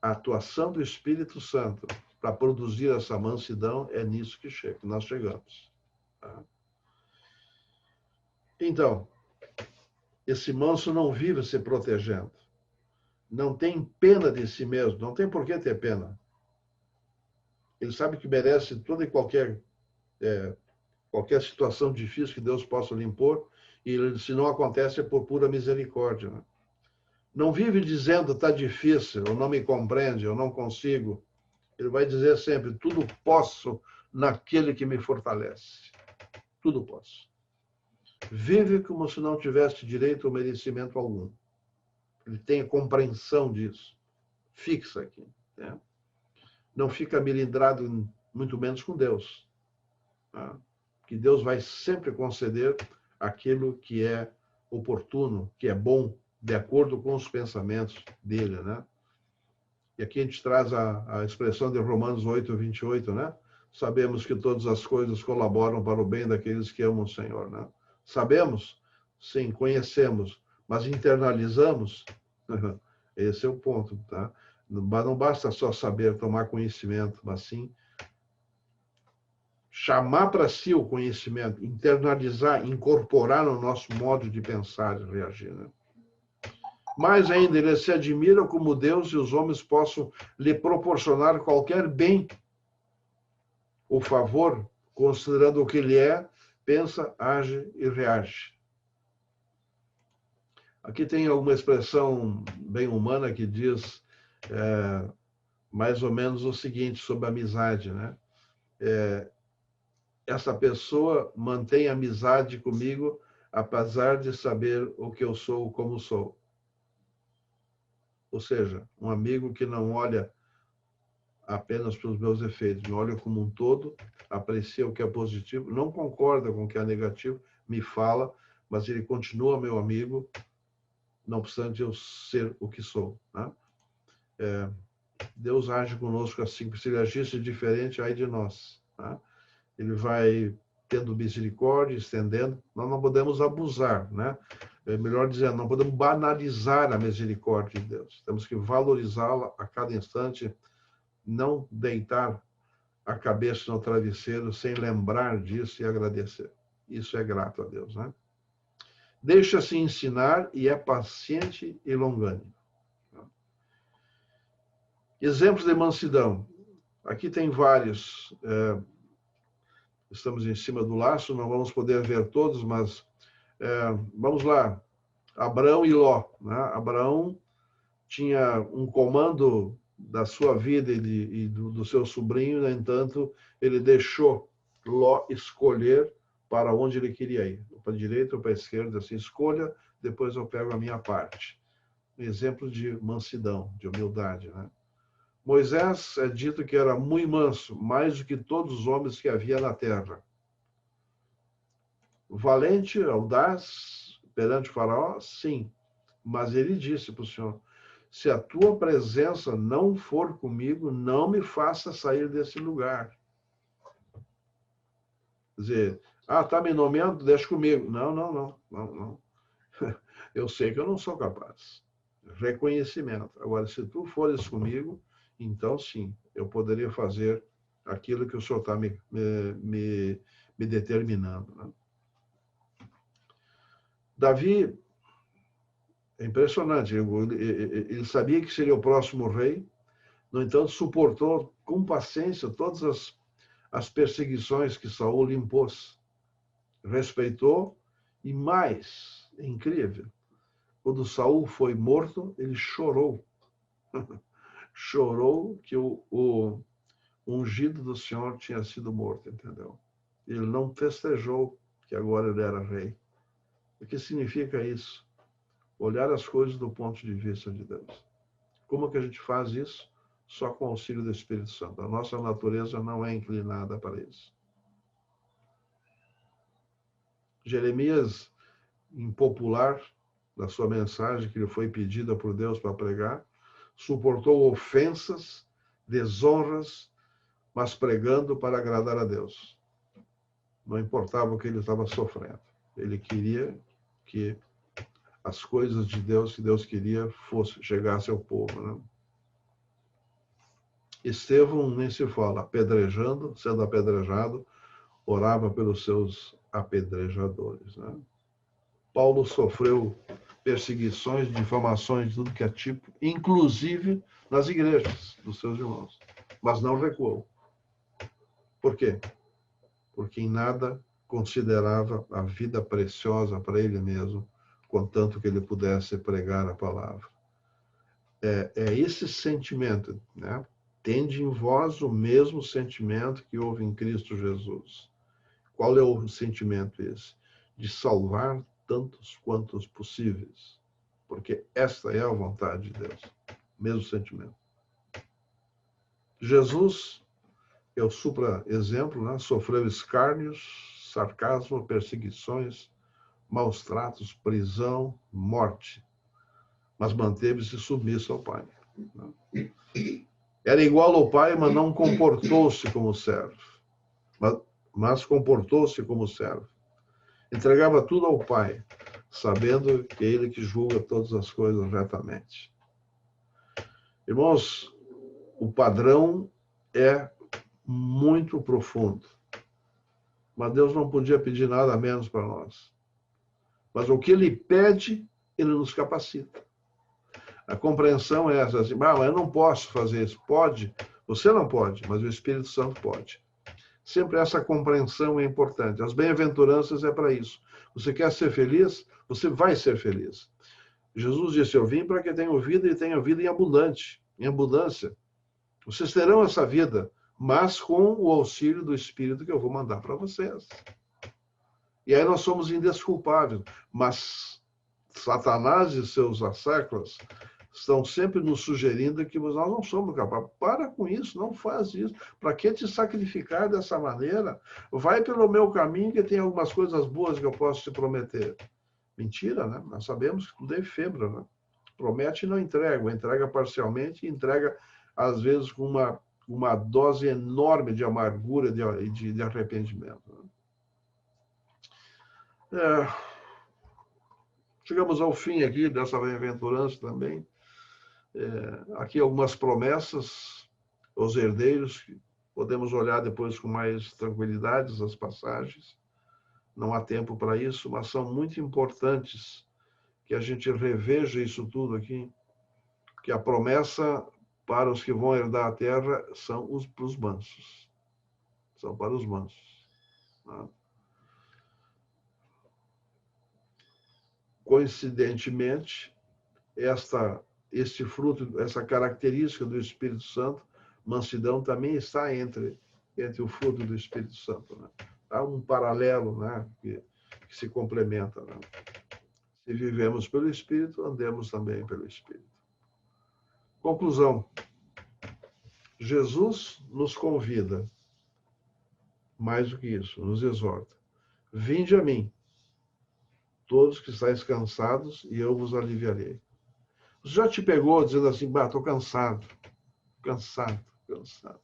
A atuação do Espírito Santo para produzir essa mansidão é nisso que nós chegamos. Tá? Então, esse manso não vive se protegendo. Não tem pena de si mesmo. Não tem por que ter pena. Ele sabe que merece toda e qualquer situação difícil que Deus possa lhe impor. E se não acontece é por pura misericórdia. Né? Não vive dizendo está difícil, ou não me compreende, eu não consigo. Ele vai dizer sempre, tudo posso naquele que me fortalece. Tudo posso. Vive como se não tivesse direito ou merecimento algum. Ele tem a compreensão disso. Fixa aqui. Né? Não fica melindrado, muito menos com Deus. Tá? Que Deus vai sempre conceder aquilo que é oportuno, que é bom, de acordo com os pensamentos dele, né? E aqui a gente traz a expressão de Romanos 8, 28, né? Sabemos que todas as coisas colaboram para o bem daqueles que amam o Senhor, né? Sabemos? Sim, conhecemos, mas internalizamos? Esse é o ponto, tá? Não basta só saber, tomar conhecimento, mas sim chamar para si o conhecimento, internalizar, incorporar no nosso modo de pensar e reagir, né? Mais ainda, ele se admira como Deus e os homens possam lhe proporcionar qualquer bem ou favor, considerando o que ele é, pensa, age e reage. Aqui tem alguma expressão bem humana que diz mais ou menos o seguinte sobre a amizade, né? Essa pessoa mantém amizade comigo, apesar de saber o que eu sou, como sou. Ou seja, um amigo que não olha apenas pelos meus defeitos, me olha como um todo, aprecia o que é positivo, não concorda com o que é negativo, me fala, mas ele continua meu amigo, não obstante eu ser o que sou. Né? Deus age conosco assim, se ele agisse diferente, ai de nós. Né? Ele vai tendo misericórdia, estendendo, nós não podemos abusar, né? É melhor dizendo, não podemos banalizar a misericórdia de Deus. Temos que valorizá-la a cada instante, não deitar a cabeça no travesseiro sem lembrar disso e agradecer. Isso é grato a Deus, né? Deixa-se ensinar e é paciente e longânimo. Exemplos de mansidão. Aqui tem vários. Estamos em cima do laço, não vamos poder ver todos, mas vamos lá. Abraão e Ló. Né? Abraão tinha um comando da sua vida e do seu sobrinho, no entanto, ele deixou Ló escolher para onde ele queria ir. Para a direita ou para a esquerda, assim, escolha, depois eu pego a minha parte. Um exemplo de mansidão, de humildade. Né? Moisés é dito que era muito manso, mais do que todos os homens que havia na terra. Valente, audaz, perante o faraó, sim. Mas ele disse para o Senhor, se a tua presença não for comigo, não me faça sair desse lugar. Quer dizer, está me nomeando, deixa comigo. Não. Eu sei que eu não sou capaz. Reconhecimento. Agora, se tu fores comigo, então sim, eu poderia fazer aquilo que o Senhor está me determinando. Né? Davi, é impressionante, ele sabia que seria o próximo rei, no entanto, suportou com paciência todas as perseguições que Saul lhe impôs. Respeitou e mais, é incrível, quando Saul foi morto, ele chorou. Chorou que o ungido do Senhor tinha sido morto, entendeu? Ele não festejou que agora ele era rei. O que significa isso? Olhar as coisas do ponto de vista de Deus. Como que a gente faz isso? Só com o auxílio do Espírito Santo. A nossa natureza não é inclinada para isso. Jeremias, impopular, da sua mensagem que lhe foi pedida por Deus para pregar, suportou ofensas, desonras, mas pregando para agradar a Deus. Não importava o que ele estava sofrendo. Ele queria que as coisas de Deus que Deus queria chegasse ao povo. Né? Estevão, nem se fala, apedrejando, sendo apedrejado, orava pelos seus apedrejadores. Né? Paulo sofreu perseguições, difamações de tudo que é tipo, inclusive nas igrejas dos seus irmãos, mas não recuou. Por quê? Porque em nada considerava a vida preciosa para ele mesmo, contanto que ele pudesse pregar a palavra. É esse sentimento, né? Tende em vós o mesmo sentimento que houve em Cristo Jesus. Qual é o sentimento esse? De salvar tantos quantos possíveis. Porque esta é a vontade de Deus. Mesmo sentimento. Jesus, é o supra-exemplo, né? Sofreu escárnios, sarcasmo, perseguições, maus tratos, prisão, morte. Mas manteve-se submisso ao Pai. Era igual ao Pai, mas não comportou-se como servo. Mas comportou-se como servo. Entregava tudo ao Pai, sabendo que é Ele que julga todas as coisas retamente. Irmãos, o padrão é muito profundo. Mas Deus não podia pedir nada menos para nós. Mas o que Ele pede, Ele nos capacita. A compreensão é essa, assim, mas eu não posso fazer isso. Pode, você não pode, mas o Espírito Santo pode. Sempre essa compreensão é importante. As bem-aventuranças é para isso. Você quer ser feliz? Você vai ser feliz. Jesus disse, eu vim para que tenham vida e tenham vida em abundância. Vocês terão essa vida, mas com o auxílio do Espírito que eu vou mandar para vocês. E aí nós somos indesculpáveis. Mas Satanás e seus asseclas estão sempre nos sugerindo que nós não somos capazes. Para com isso, não faz isso. Para que te sacrificar dessa maneira? Vai pelo meu caminho, que tem algumas coisas boas que eu posso te prometer. Mentira, né? Nós sabemos que tudo é efêmero, né? Promete e não entrega, ou entrega parcialmente e entrega, às vezes, com uma dose enorme de amargura e de arrependimento. Chegamos ao fim aqui dessa bem-aventurança também. Aqui algumas promessas, os herdeiros, que podemos olhar depois com mais tranquilidade as passagens. Não há tempo para isso, mas são muito importantes que a gente reveja isso tudo aqui, que a promessa para os que vão herdar a terra são para os mansos. São para os mansos. Né? Coincidentemente, este fruto, essa característica do Espírito Santo, mansidão, também está entre o fruto do Espírito Santo. Né? Há um paralelo, né, que se complementa. Né? Se vivemos pelo Espírito, andemos também pelo Espírito. Conclusão. Jesus nos convida, mais do que isso, nos exorta. Vinde a mim, todos que estáis cansados, e eu vos aliviarei. Você já te pegou dizendo assim, estou cansado, cansado, cansado.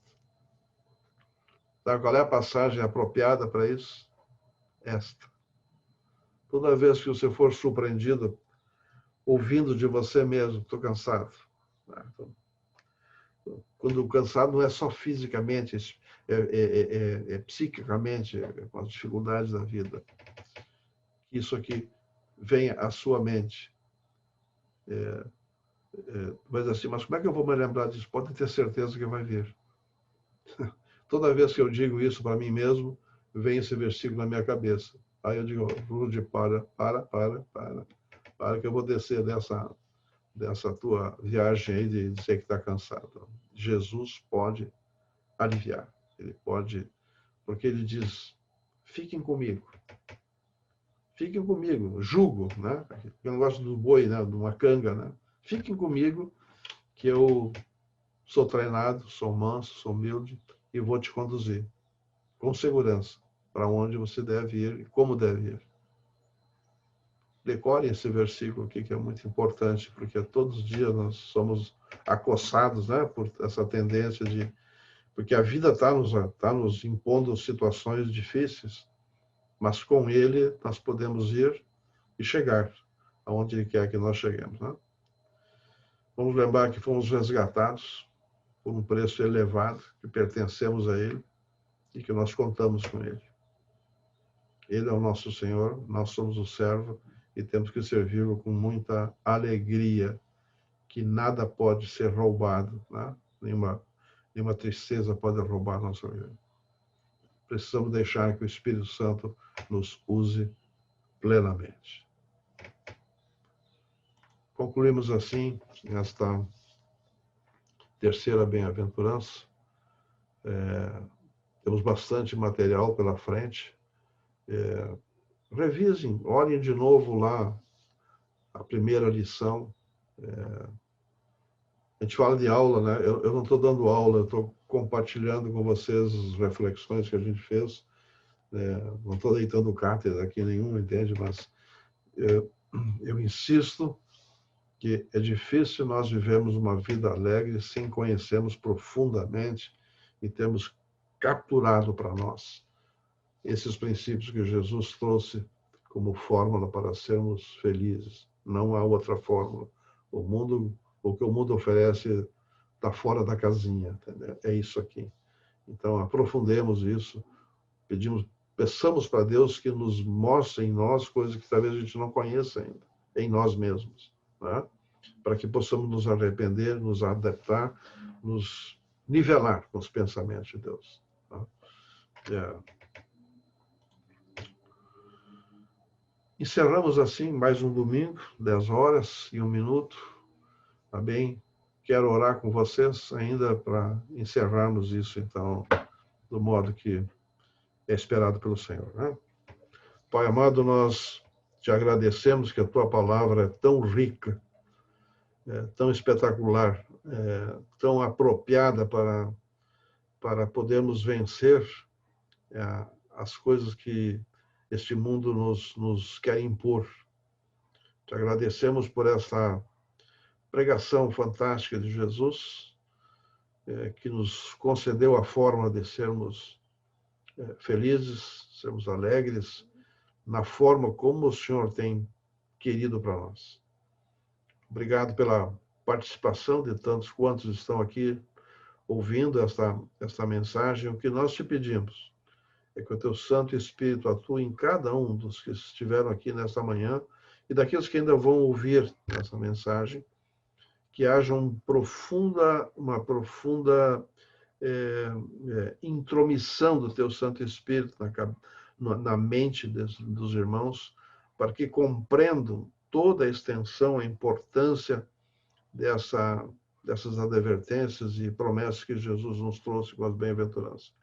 Sabe qual é a passagem apropriada para isso? Esta. Toda vez que você for surpreendido, ouvindo de você mesmo, estou cansado. Quando o cansado não é só fisicamente, é psiquicamente, com as dificuldades da vida. Isso aqui venha à sua mente. Mas assim, mas como é que eu vou me lembrar disso? Pode ter certeza que vai vir. Toda vez que eu digo isso para mim mesmo, vem esse versículo na minha cabeça. Aí eu digo, Rude, para, que eu vou descer dessa tua viagem aí de dizer que está cansado. Jesus pode aliviar. Ele pode, porque ele diz, fiquem comigo. Fiquem comigo, jugo, né? Eu não gosto do boi, né? De uma canga, né? Fiquem comigo, que eu sou treinado, sou manso, sou humilde e vou te conduzir com segurança para onde você deve ir e como deve ir. Decore esse versículo aqui, que é muito importante, porque todos os dias nós somos acossados, né, por essa tendência de... Porque a vida está nos impondo situações difíceis, mas com Ele nós podemos ir e chegar aonde Ele quer que nós cheguemos. Né? Vamos lembrar que fomos resgatados por um preço elevado, que pertencemos a Ele e que nós contamos com Ele. Ele é o nosso Senhor, nós somos o servo e temos que servi-lo com muita alegria, que nada pode ser roubado, né? Nenhuma tristeza pode roubar nossa vida. Precisamos deixar que o Espírito Santo nos use plenamente. Concluímos assim esta terceira bem-aventurança. Temos bastante material pela frente. Revisem, olhem de novo lá a primeira lição. A gente fala de aula, né? Eu não estou dando aula, eu estou compartilhando com vocês as reflexões que a gente fez. Não estou deitando cátedra aqui nenhuma, entende? Mas eu insisto que é difícil nós vivermos uma vida alegre sem conhecermos profundamente e termos capturado para nós esses princípios que Jesus trouxe como fórmula para sermos felizes. Não há outra fórmula. O que o mundo oferece está fora da casinha, entendeu? É isso aqui. Então, aprofundemos isso, peçamos para Deus que nos mostre em nós coisas que talvez a gente não conheça ainda, em nós mesmos, né? Para que possamos nos arrepender, nos adaptar, nos nivelar com os pensamentos de Deus. Tá? Encerramos assim mais um domingo, 10 horas e 1 minuto. Tá bem? Quero orar com vocês ainda para encerrarmos isso, então, do modo que é esperado pelo Senhor. Né? Pai amado, nós te agradecemos que a tua palavra é tão rica tão espetacular, tão apropriada para podermos vencer as coisas que este mundo nos quer impor. Te agradecemos por essa pregação fantástica de Jesus, que nos concedeu a forma de sermos felizes, sermos alegres, na forma como o Senhor tem querido para nós. Obrigado pela participação de tantos quantos estão aqui ouvindo esta mensagem. O que nós te pedimos é que o teu Santo Espírito atue em cada um dos que estiveram aqui nesta manhã e daqueles que ainda vão ouvir essa mensagem, que haja uma profunda intromissão do teu Santo Espírito na mente dos irmãos, para que compreendam toda a extensão, a importância dessas advertências e promessas que Jesus nos trouxe com as bem-aventuranças.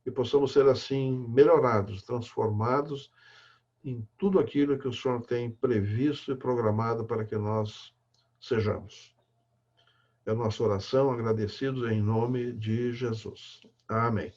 E possamos ser assim melhorados, transformados em tudo aquilo que o Senhor tem previsto e programado para que nós sejamos. É a nossa oração, agradecidos em nome de Jesus. Amém.